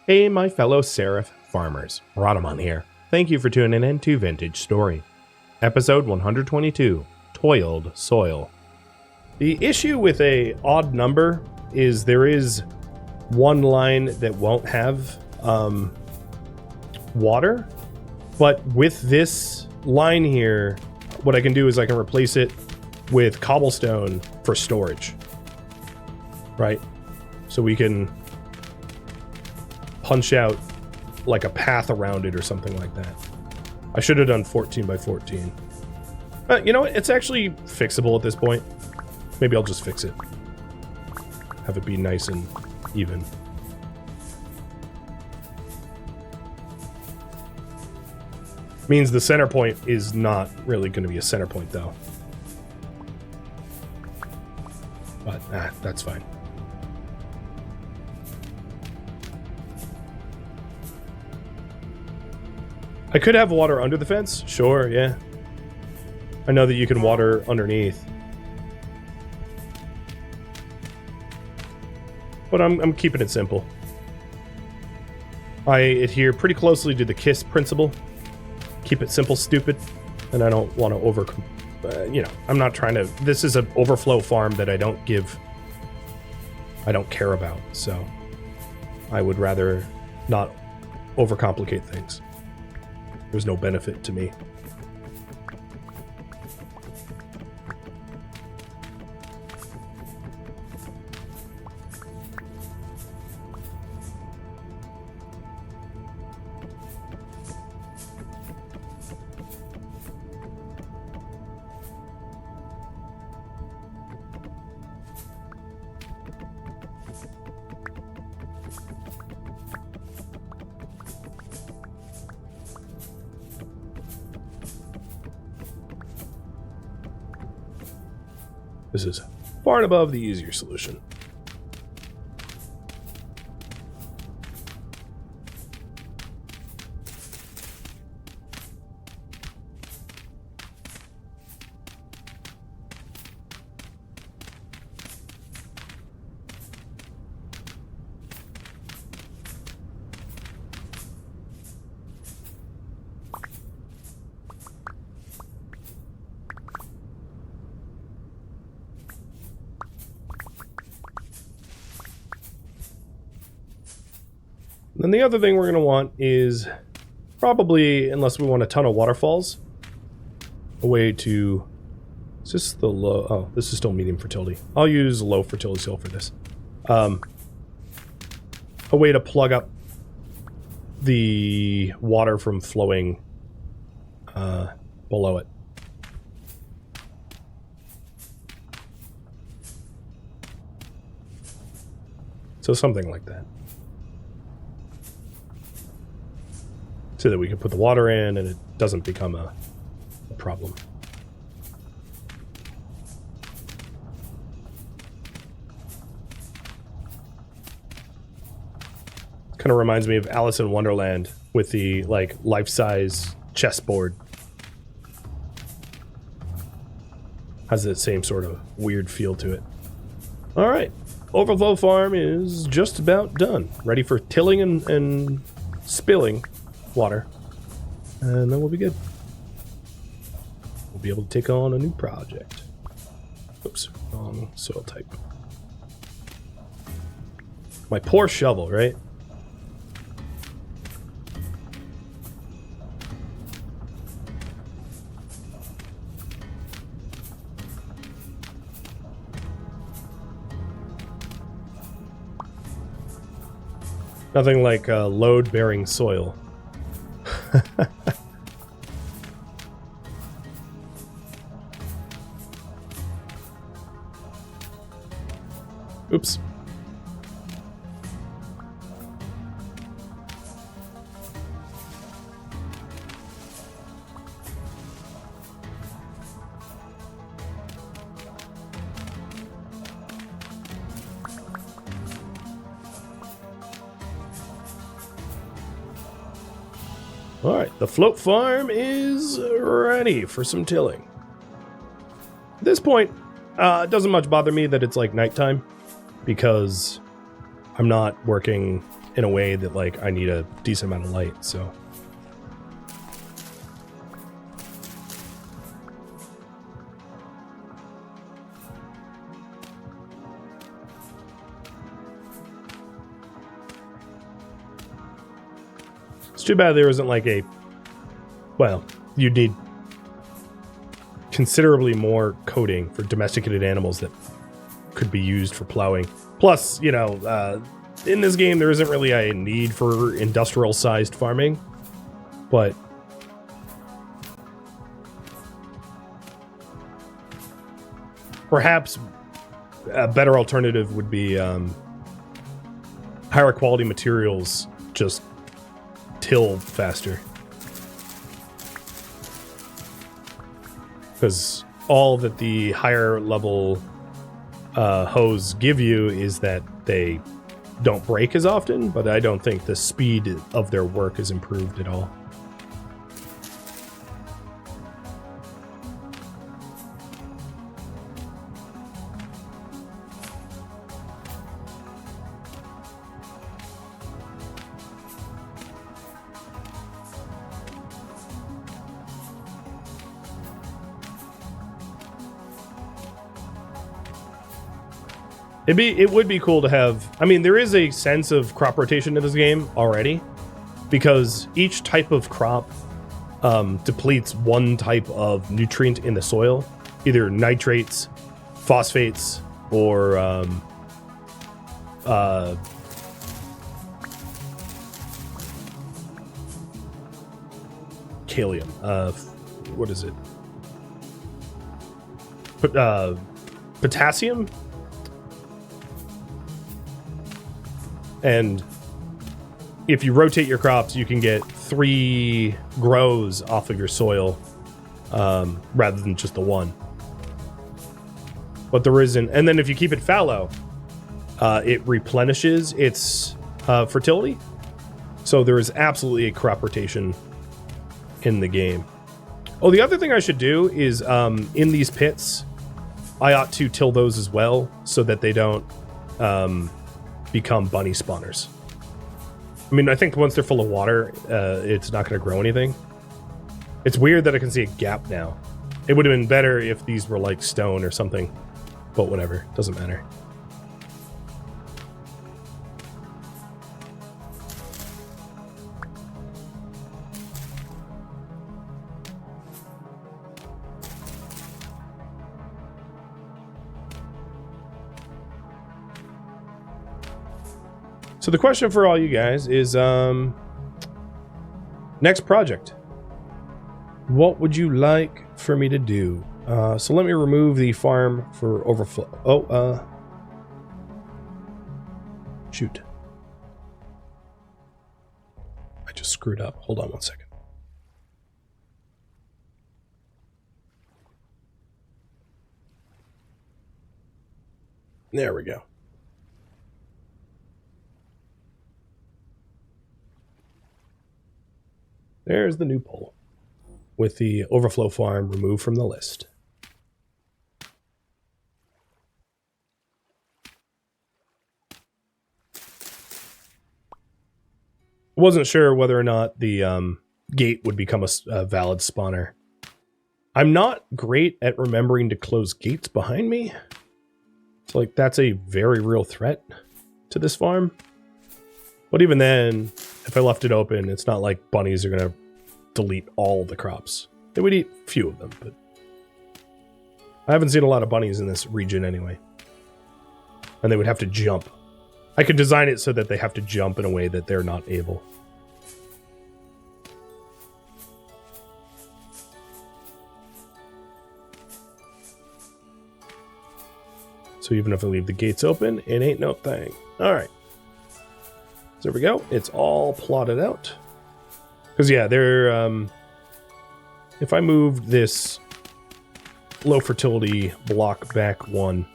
Hey, my fellow Seraph farmers, Rhadamant here. Thank you for tuning in to Vintage Story. Episode 122, Toiled Soil. The issue with a odd number is there is one line that won't have water, but with this line here, what I can do is I can replace it with cobblestone for storage, right? So we can punch out like a path around it or something like that. I should have done 14 by 14. You know what? It's actually fixable at this point. Maybe I'll just fix it. Have it be nice and even. Means the center point is not really going to be a center point though. But that's fine. I could have water under the fence. Sure, yeah. I know that you can water underneath. But I'm keeping it simple. I adhere pretty closely to the KISS principle. Keep it simple, stupid. And I don't want to I'm not trying to... This is an overflow farm that I don't care about. So I would rather not overcomplicate things. There's no benefit to me. This is far and above the easier solution. Then the other thing we're going to want is probably, unless we want a ton of waterfalls, a way to... Is this the low? Oh, this is still medium fertility. I'll use low fertility soil for this. A way to plug up the water from flowing below it. So something like that. So that we can put the water in and it doesn't become a problem. Kind of reminds me of Alice in Wonderland with the like life-size chessboard. Has that same sort of weird feel to it. All right, Overflow Farm is just about done. Ready for tilling and spilling water, and then we'll be good. We'll be able to take on a new project. Oops, wrong soil type. My poor shovel, right? Nothing like load-bearing soil. Oops. All right, the float farm is ready for some tilling. At this point, it doesn't much bother me that it's like nighttime because I'm not working in a way that like I need a decent amount of light, so. It's too bad there isn't like a, well, you'd need considerably more coding for domesticated animals that could be used for plowing. Plus, you know, in this game, there isn't really a need for industrial-sized farming, but perhaps a better alternative would be higher quality materials, just till faster. Because all that the higher level hoes give you is that they don't break as often, but I don't think the speed of their work is improved at all. It would be cool to have. I mean, there is a sense of crop rotation in this game already, because each type of crop depletes one type of nutrient in the soil, either nitrates, phosphates, or kalium. What is it? Potassium. And if you rotate your crops, you can get 3 grows off of your soil rather than just the one. But there isn't. And then if you keep it fallow, it replenishes its fertility. So there is absolutely a crop rotation in the game. Oh, the other thing I should do is in these pits, I ought to till those as well so that they don't become bunny spawners. I mean, I think once they're full of water, it's not going to grow anything. It's weird that I can see a gap now. It would have been better if these were like stone or something, but whatever, doesn't matter. So the question for all you guys is, next project. What would you like for me to do? So let me remove the farm for overflow. Oh, shoot. I just screwed up. Hold on one second. There we go. There's the new poll with the overflow farm removed from the list. Wasn't sure whether or not the gate would become a valid spawner. I'm not great at remembering to close gates behind me. So like that's a very real threat to this farm. But even then, if I left it open, it's not like bunnies are going to delete all the crops. They would eat a few of them, but I haven't seen a lot of bunnies in this region anyway. And they would have to jump. I could design it so that they have to jump in a way that they're not able. So even if I leave the gates open, it ain't no thing. All right. There we go. It's all plotted out. Because yeah, they're if I moved this low fertility block back 1,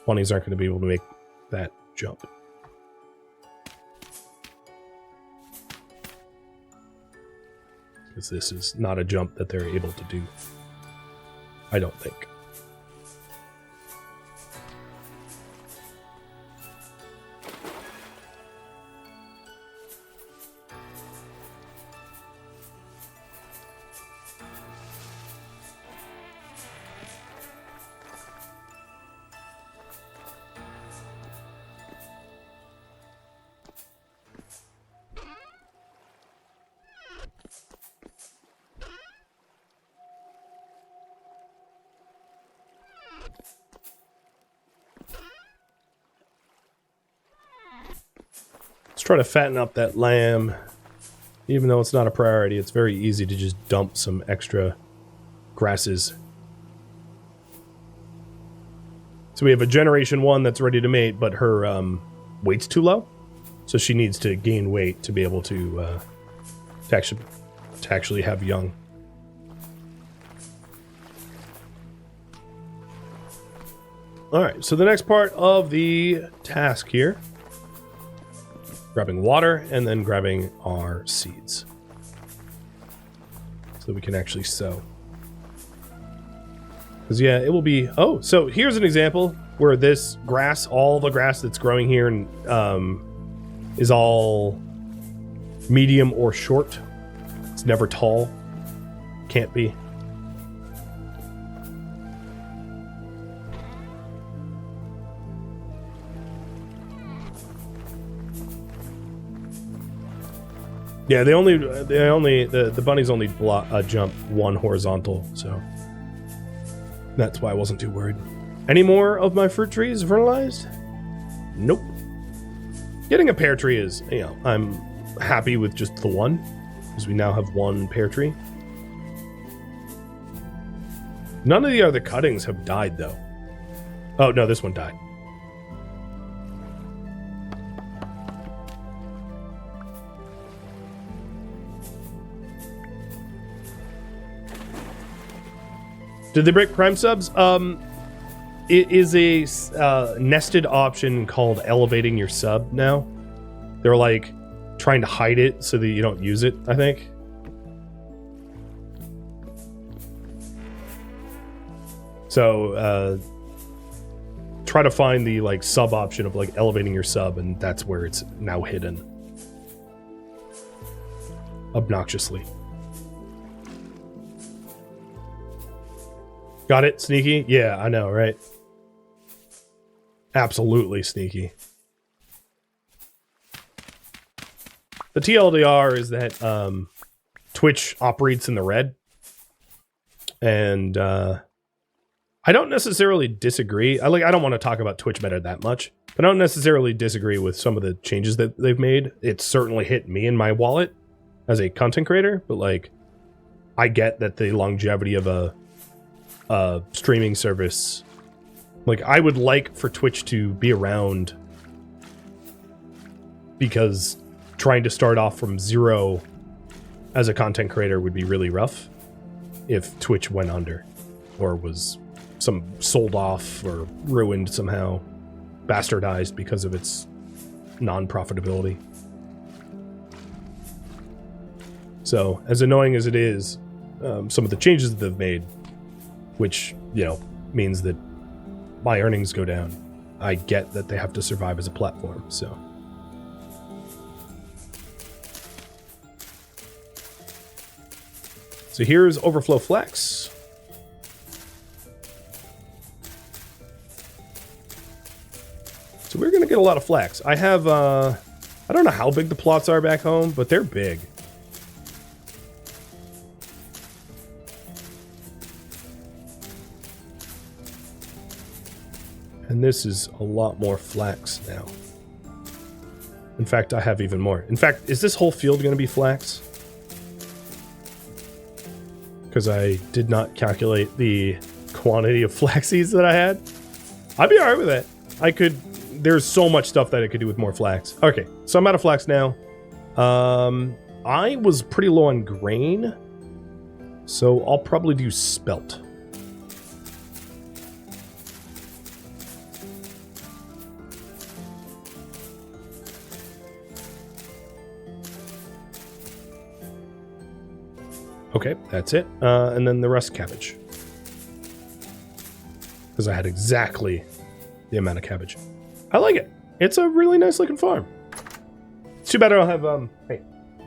bunnies aren't going to be able to make that jump. Because this is not a jump that they're able to do. I don't think. Let's try to fatten up that lamb. Even though it's not a priority, it's very easy to just dump some extra grasses. So we have a generation 1 that's ready to mate, but her weight's too low. So she needs to gain weight to be able to actually have young. Alright, so the next part of the task here. Grabbing water and then grabbing our seeds. So we can actually sow. Because yeah, it will be... Oh, so here's an example where this grass, all the grass that's growing here is all medium or short. It's never tall. Can't be. Yeah, the bunnies only jump 1 horizontal, so that's why I wasn't too worried. Any more of my fruit trees fertilized? Nope. Getting a pear tree is, you know, I'm happy with just the one, because we now have 1 pear tree. None of the other cuttings have died, though. Oh, no, this one died. Did they break Prime subs? It is a nested option called elevating your sub now. They're like trying to hide it so that you don't use it, I think. So try to find the like sub option of like elevating your sub, and that's where it's now hidden. Obnoxiously. Got it? Sneaky? Yeah, I know, right? Absolutely sneaky. The TLDR is that Twitch operates in the red. And I don't necessarily disagree. I don't want to talk about Twitch meta that much. But I don't necessarily disagree with some of the changes that they've made. It certainly hit me in my wallet as a content creator. But like, I get that the longevity of a streaming service, like I would like for Twitch to be around, because trying to start off from 0 as a content creator would be really rough if Twitch went under or was sold off or ruined somehow, bastardized because of its non-profitability. So as annoying as it is, some of the changes that they've made, which, you know, means that my earnings go down. I get that they have to survive as a platform, so. So here's Overflow Flex. So we're gonna get a lot of flex. I have, I don't know how big the plots are back home, but they're big. And this is a lot more flax now. In fact, I have even more. In fact, is this whole field going to be flax? Because I did not calculate the quantity of flax seeds that I had. I'd be alright with that. There's so much stuff that I could do with more flax. Okay, so I'm out of flax now. I was pretty low on grain, so I'll probably do spelt. Okay, that's it. And then the rest cabbage. Because I had exactly the amount of cabbage. I like it. It's a really nice looking farm. It's too bad I don't have, hey,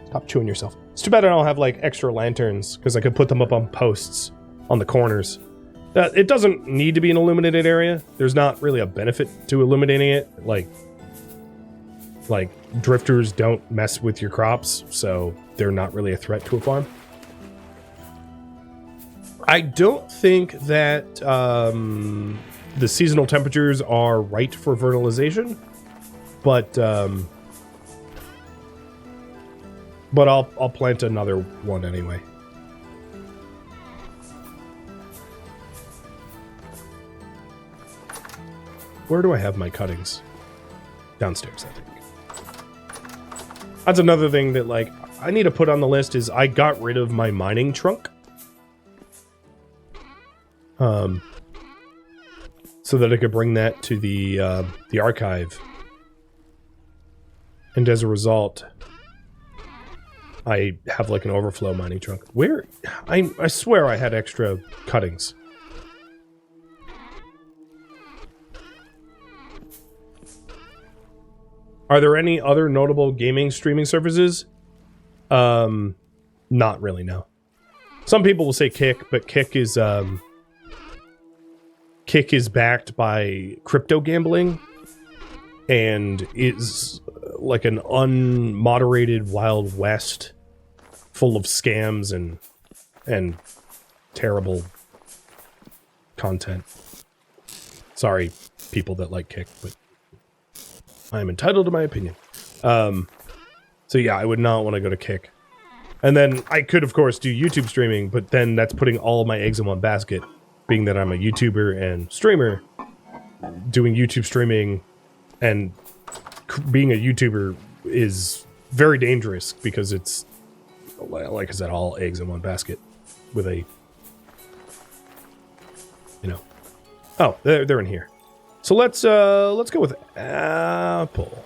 stop chewing yourself. It's too bad I don't have like extra lanterns, because I could put them up on posts on the corners. It doesn't need to be an illuminated area. There's not really a benefit to illuminating it. Like drifters don't mess with your crops, so they're not really a threat to a farm. I don't think that the seasonal temperatures are right for fertilization, but But I'll plant another one anyway. Where do I have my cuttings? Downstairs, I think. That's another thing that, like, I need to put on the list is I got rid of my mining trunk. So that I could bring that to the archive. And as a result, I have like an overflow mining trunk. Where? I swear I had extra cuttings. Are there any other notable gaming streaming services? Not really, no. Some people will say Kick, but Kick is backed by crypto gambling and is like an unmoderated Wild West full of scams and terrible content. Sorry, people that like Kick, but I'm entitled to my opinion. So yeah, I would not want to go to Kick. And then I could, of course, do YouTube streaming, but then that's putting all of my eggs in one basket, being that I'm a YouTuber and streamer. Doing YouTube streaming and being a YouTuber is very dangerous because it's, like I said, all eggs in one basket with a, you know. Oh, they're in here. So let's go with Apple.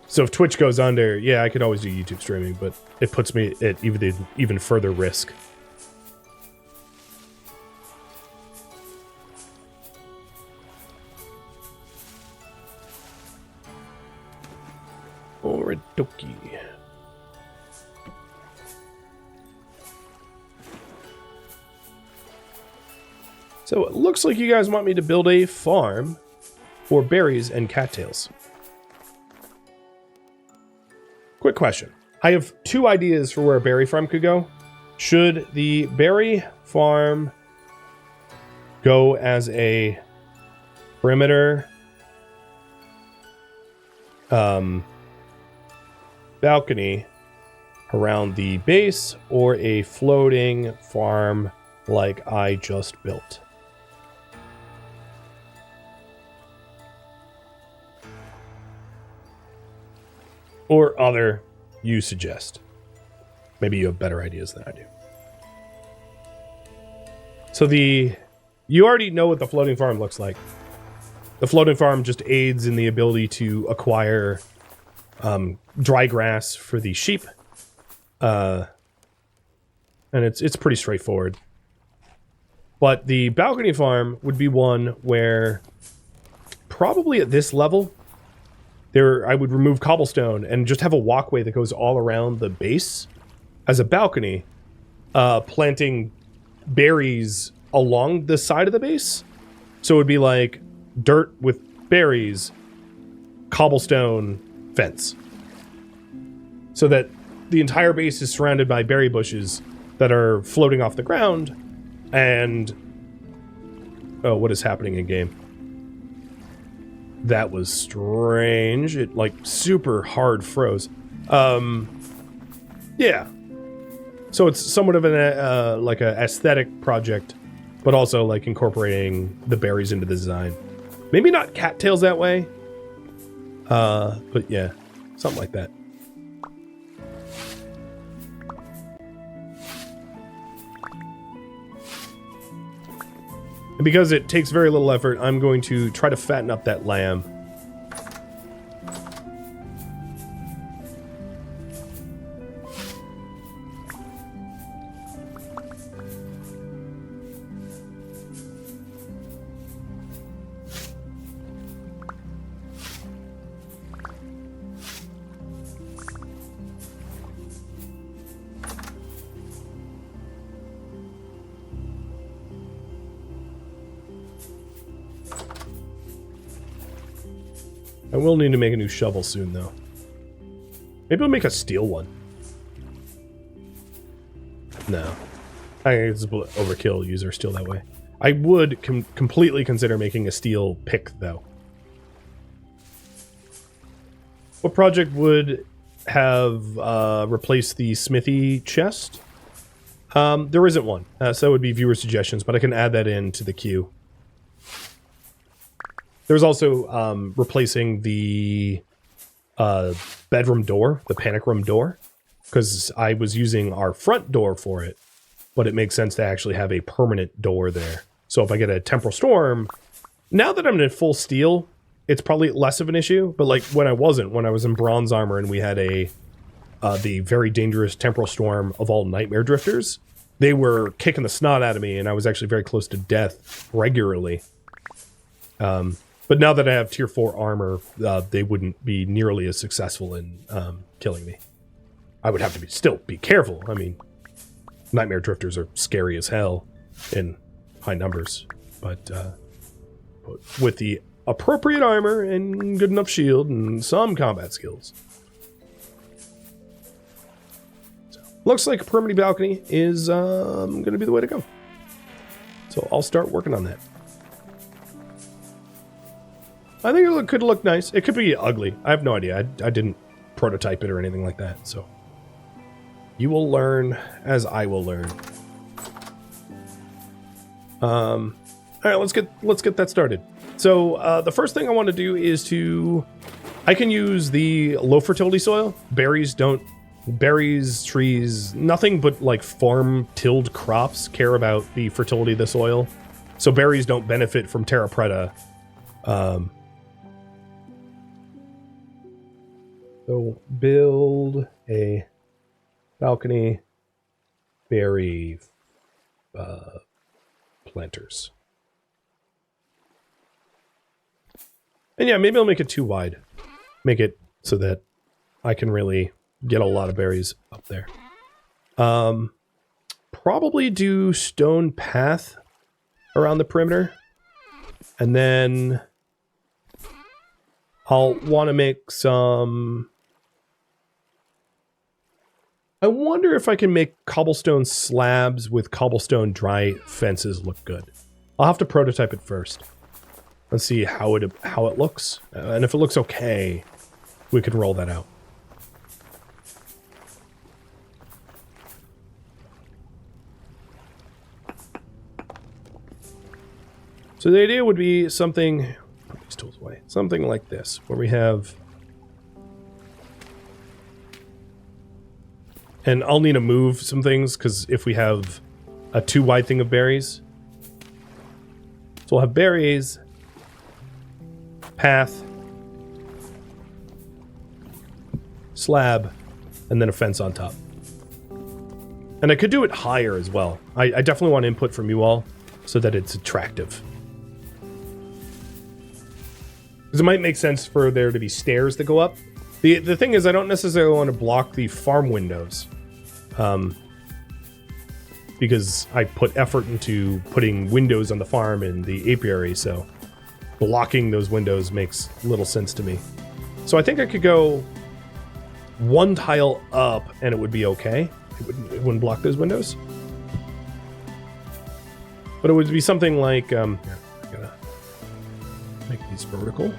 So if Twitch goes under, yeah, I could always do YouTube streaming, but it puts me at even further risk. Oridoki. So it looks like you guys want me to build a farm for berries and cattails. Quick question. I have two ideas for where a berry farm could go. Should the berry farm go as a perimeter balcony around the base, or a floating farm like I just built? Or other you suggest. Maybe you have better ideas than I do. So you already know what the floating farm looks like. The floating farm just aids in the ability to acquire dry grass for the sheep. And it's pretty straightforward. But the balcony farm would be one where probably at this level, I would remove cobblestone and just have a walkway that goes all around the base as a balcony, planting berries along the side of the base. So it would be like dirt with berries, cobblestone, fence. So that the entire base is surrounded by berry bushes that are floating off the ground. And oh, what is happening in game? That was strange. It like super hard froze. Yeah. So it's somewhat of an like a aesthetic project, but also like incorporating the berries into the design. Maybe not cattails that way. But yeah, something like that. And because it takes very little effort, I'm going to try to fatten up that lamb. I will need to make a new shovel soon, though. Maybe I'll make a steel one. No. I think it's overkill user steel that way. I would completely consider making a steel pick, though. What project would have replaced the smithy chest? There isn't one, so that would be viewer suggestions, but I can add that into the queue. There's also replacing the bedroom door, the panic room door, because I was using our front door for it, but it makes sense to actually have a permanent door there. So if I get a temporal storm, now that I'm in full steel, it's probably less of an issue, but like when I wasn't, when I was in bronze armor and we had the very dangerous temporal storm of all nightmare drifters, they were kicking the snot out of me and I was actually very close to death regularly. But now that I have tier 4 armor, they wouldn't be nearly as successful in killing me. I would have to still be careful. I mean, nightmare drifters are scary as hell in high numbers, but with the appropriate armor and good enough shield and some combat skills. So, looks like a permanent balcony is going to be the way to go. So I'll start working on that. I think it could look nice. It could be ugly. I have no idea. I didn't prototype it or anything like that. So you will learn as I will learn. All right, let's get that started. So the first thing I want to do is I can use the low fertility soil. Berries, trees, nothing but like farm tilled crops care about the fertility of the soil. So berries don't benefit from terra preta. So build a balcony berry planters. And yeah, maybe I'll make it too wide. Make it so that I can really get a lot of berries up there. Probably do stone path around the perimeter. And then I'll want to make some... I wonder if I can make cobblestone slabs with cobblestone dry fences look good. I'll have to prototype it first. Let's see how it looks. And if it looks okay, we can roll that out. So the idea would be something... Put these tools away. Something like this, where we have... And I'll need to move some things, because if we have a too wide thing of berries... So we'll have berries... path, slab, and then a fence on top. And I could do it higher as well. I definitely want input from you all so that it's attractive. Because it might make sense for there to be stairs that go up. The thing is, I don't necessarily want to block the farm windows. Because I put effort into putting windows on the farm in the apiary, so... blocking those windows makes little sense to me. So I think I could go one tile up and it would be okay. It wouldn't block those windows. But it would be something like, here, I gotta make these vertical.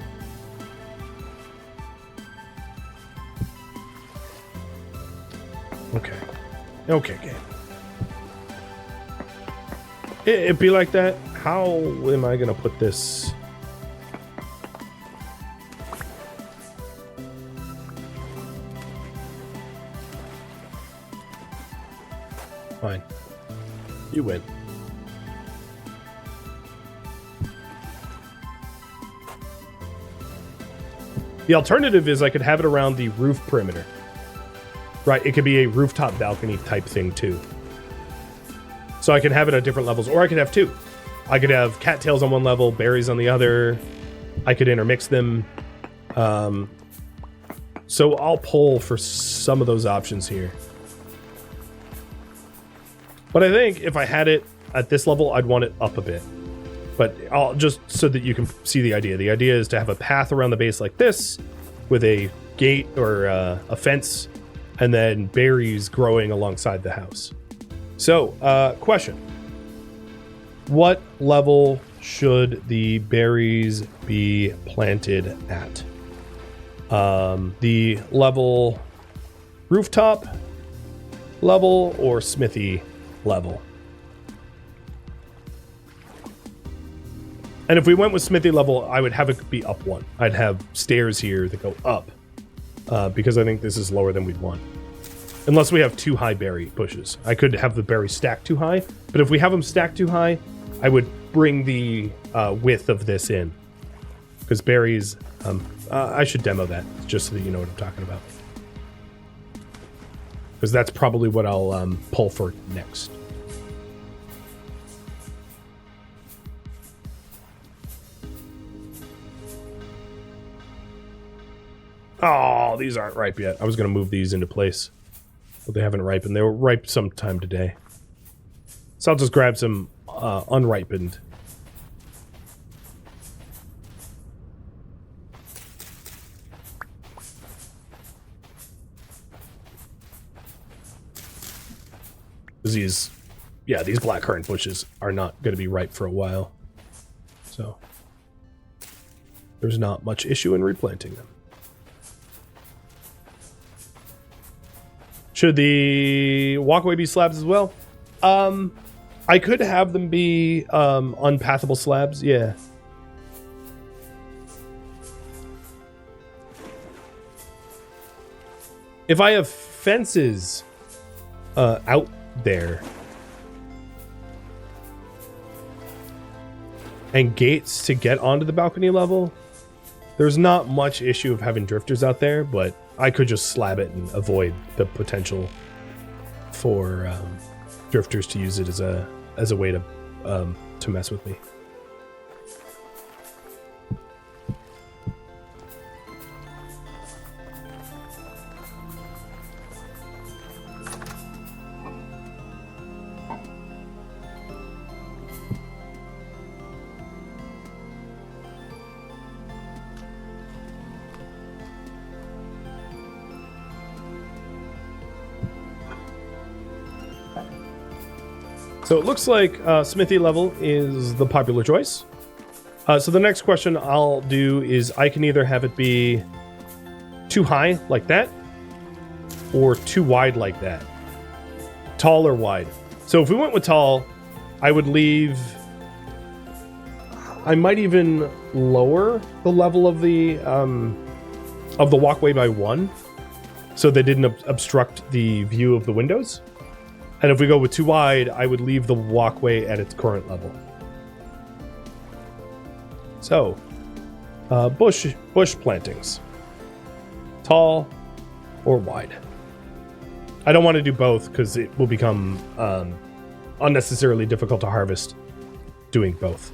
Okay. Okay, game. It'd be like that. How am I gonna put this... Fine. You win. The alternative is I could have it around the roof perimeter. Right, it could be a rooftop balcony type thing too. So I could have it at different levels, or I could have two. I could have cattails on one level, berries on the other. I could intermix them. So I'll pull for some of those options here. But I think if I had it at this level, I'd want it up a bit. But I'll just so that you can see the idea. The idea is to have a path around the base like this with a gate or a fence and then berries growing alongside the house. So, question. What level should the berries be planted at? The level rooftop level or smithy level. And if we went with smithy level, I would have it be up one. I'd have stairs here that go up because I think this is lower than we'd want. Unless we have too high berry bushes. I could have the berries stacked too high, but if we have them stacked too high, I would bring the width of this in. Because berries, I should demo that just so that you know what I'm talking about. Because that's probably what I'll pull for next. Oh, these aren't ripe yet. I was going to move these into place. But they haven't ripened. They were ripe sometime today. So I'll just grab some unripened. These blackcurrant bushes are not going to be ripe for a while. So there's not much issue in replanting them. Should the walkway be slabs as well? I could have them be unpathable slabs, yeah. If I have fences out there and gates to get onto the balcony level, there's not much issue of having drifters out there, but I could just slab it and avoid the potential for drifters to use it as a way to mess with me. So it looks like smithy level is the popular choice. So the next question I'll do is I can either have it be too high like that or too wide like that. Tall or wide. So if we went with tall, I would leave... I might even lower the level of the walkway by 1 so they didn't obstruct the view of the windows. And if we go with too wide, I would leave the walkway at its current level. So, bush plantings. Tall or wide. I don't want to do both because it will become unnecessarily difficult to harvest doing both.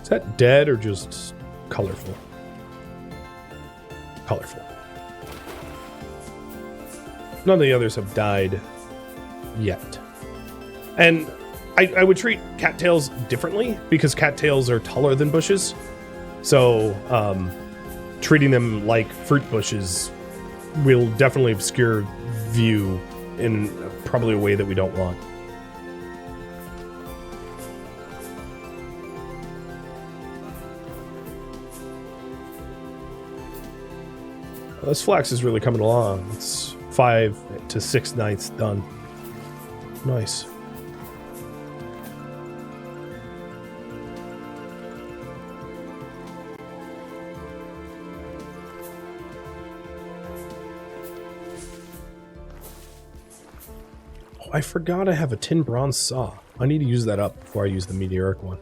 Is that dead or just colorful? Colorful. None of the others have died yet. And I would treat cattails differently because cattails are taller than bushes. So treating them like fruit bushes will definitely obscure view in probably a way that we don't want. This flax is really coming along. It's 5 to 6 nights done. Nice. Oh, I forgot I have a tin bronze saw. I need to use that up before I use the meteoric one.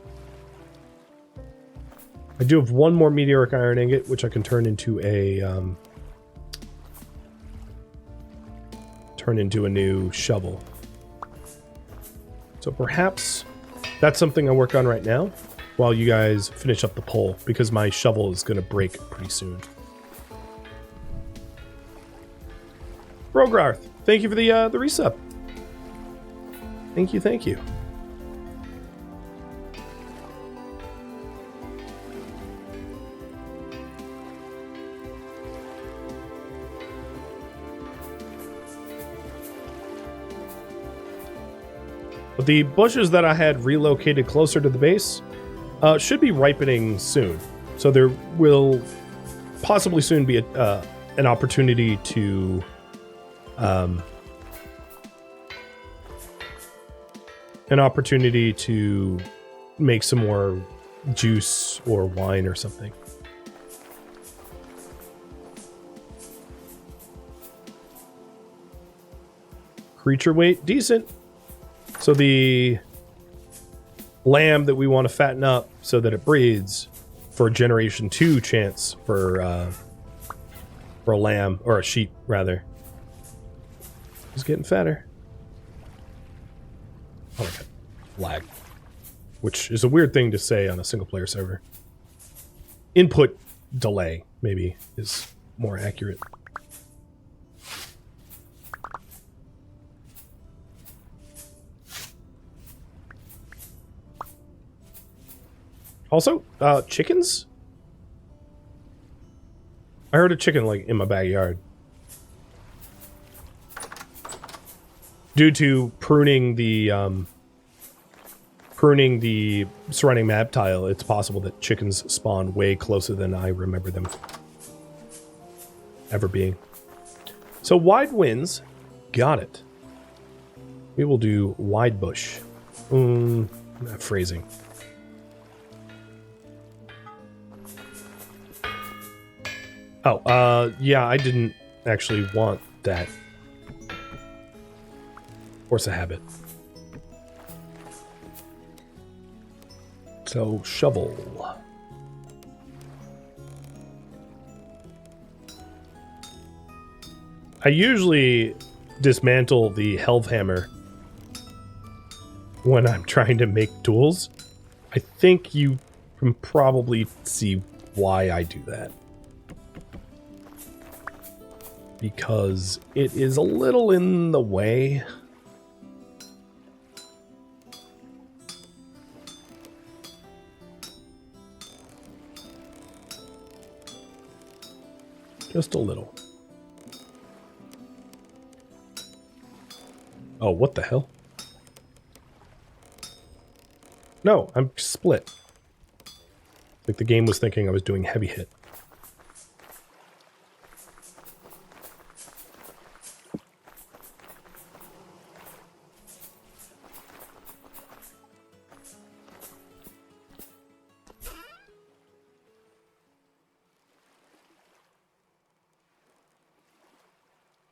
I do have one more meteoric iron ingot, which I can turn into a new shovel. So perhaps that's something I work on right now while you guys finish up the pole, because my shovel is going to break pretty soon. Rogarth, thank you for the resub. Thank you, thank you. But the bushes that I had relocated closer to the base should be ripening soon. So there will possibly soon be an opportunity to make some more juice or wine or something. Creature weight, decent. So the lamb that we want to fatten up so that it breeds for generation 2 chance for a lamb, or a sheep rather, is getting fatter. Oh my god, lag. Which is a weird thing to say on a single player server. Input delay, maybe, is more accurate. Also, chickens? I heard a chicken, like, in my backyard. Due to pruning the surrounding map tile, it's possible that chickens spawn way closer than I remember them ever being. So wide winds, got it. We will do wide bush. That phrasing. Oh, yeah, I didn't actually want that. Force a habit. So, shovel. I usually dismantle the helve hammer when I'm trying to make tools. I think you can probably see why I do that. Because it is a little in the way. Just a little. Oh, what the hell? No, I'm split. Like the game was thinking I was doing heavy hit.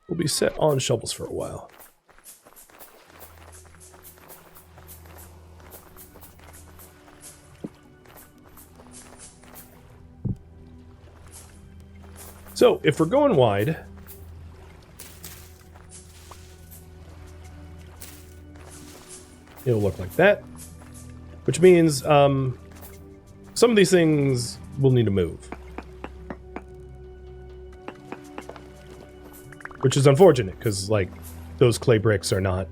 We'll be set on shovels for a while. So, if we're going wide, it'll look like that, which means some of these things will need to move. Which is unfortunate, because, like, those clay bricks are not,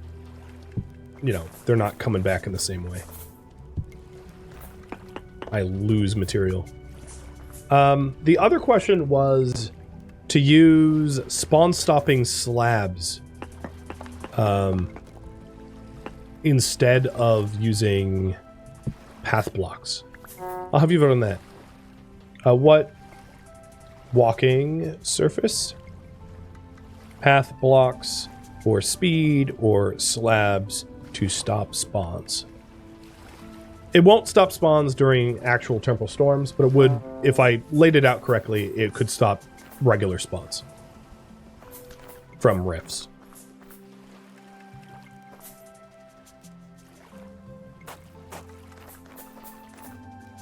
you know, they're not coming back in the same way. I lose material. The other question was to use spawn-stopping slabs instead of using path blocks. I'll have you vote on that. What walking surface? Path blocks, or speed, or slabs to stop spawns. It won't stop spawns during actual temporal storms, but it would, if I laid it out correctly, it could stop regular spawns from rifts.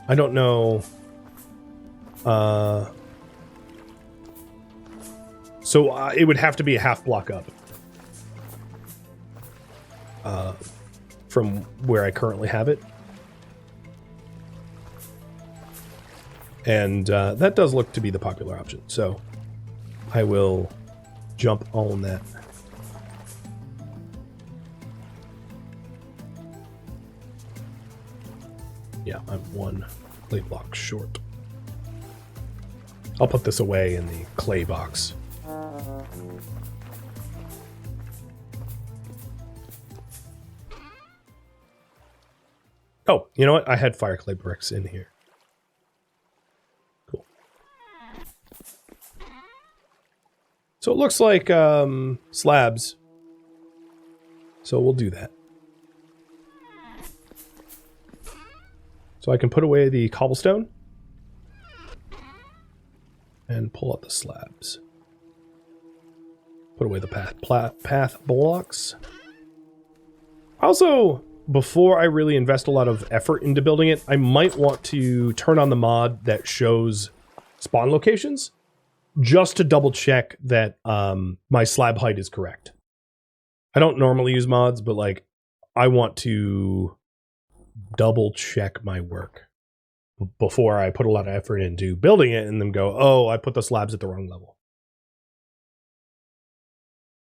I don't know. So it would have to be a half block up from where I currently have it. And that does look to be the popular option. So I will jump on that. Yeah, I'm one clay block short. I'll put this away in the clay box. Oh, you know what? I had fire clay bricks in here. Cool. So it looks like slabs. So we'll do that. So I can put away the cobblestone and pull out the slabs. Put away the path blocks. Also, before I really invest a lot of effort into building it, I might want to turn on the mod that shows spawn locations just to double check that my slab height is correct. I don't normally use mods, but like I want to double check my work before I put a lot of effort into building it and then go, oh, I put the slabs at the wrong level.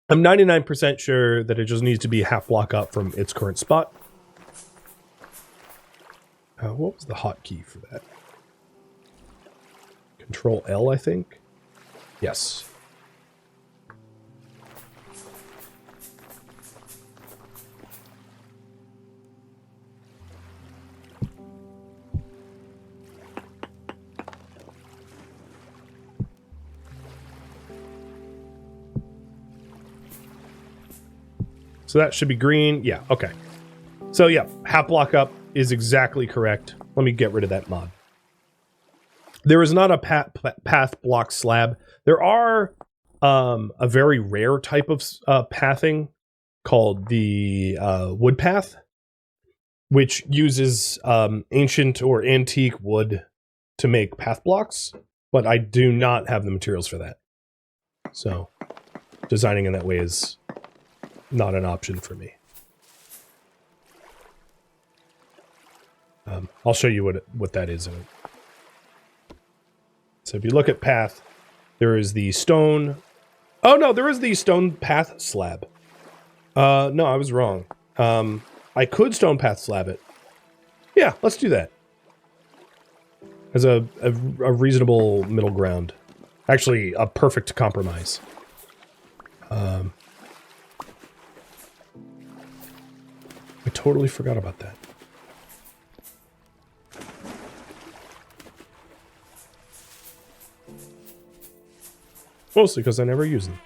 I'm 99% sure that it just needs to be half block up from its current spot. What was the hotkey for that? Control L, I think. Yes. So that should be green. Yeah, okay. So yeah, half block up is exactly correct. Let me get rid of that mod. There is not a path block slab. There are a very rare type of pathing called the wood path, which uses ancient or antique wood to make path blocks, but I do not have the materials for that. So designing in that way is not an option for me. I'll show you what that is. So if you look at path, there is the stone. Oh no, there is the stone path slab. No, I was wrong. I could stone path slab it. Yeah, let's do that. As a reasonable middle ground. Actually, a perfect compromise. I totally forgot about that. Mostly because I never use them.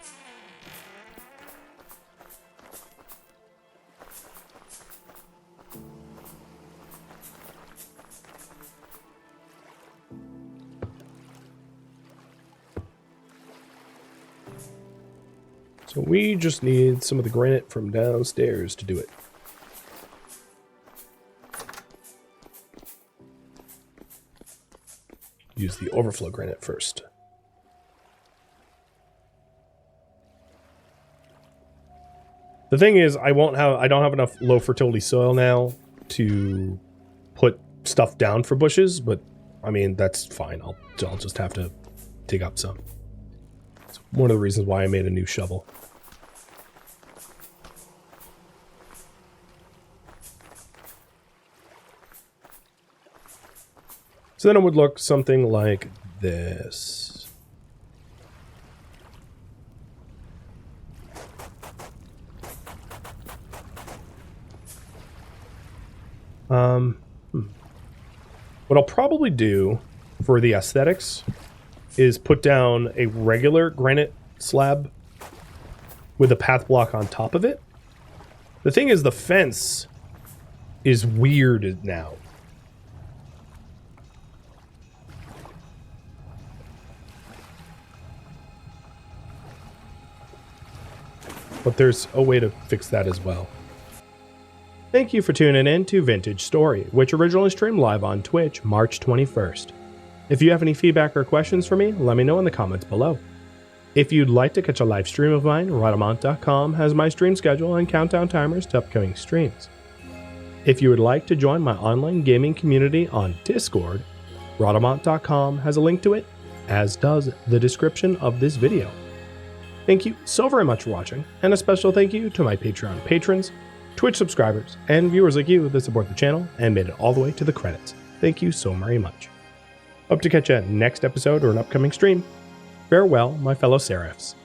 So we just need some of the granite from downstairs to do it. Use the overflow granite first. The thing is, I don't have enough low fertility soil now to put stuff down for bushes, but I mean, that's fine. I'll just have to dig up some. It's one of the reasons why I made a new shovel. So then it would look something like this. What I'll probably do for the aesthetics is put down a regular granite slab with a path block on top of it. The thing is, the fence is weird now. But there's a way to fix that as well. Thank you for tuning in to Vintage Story, which originally streamed live on Twitch March 21st. If you have any feedback or questions for me, let me know in the comments below. If you'd like to catch a live stream of mine, Rhadamant.com has my stream schedule and countdown timers to upcoming streams. If you would like to join my online gaming community on Discord, Rhadamant.com has a link to it, as does the description of this video. Thank you so very much for watching, and a special thank you to my Patreon patrons, Twitch subscribers, and viewers like you that support the channel and made it all the way to the credits. Thank you so very much. Hope to catch you next episode or an upcoming stream. Farewell, my fellow Seraphs.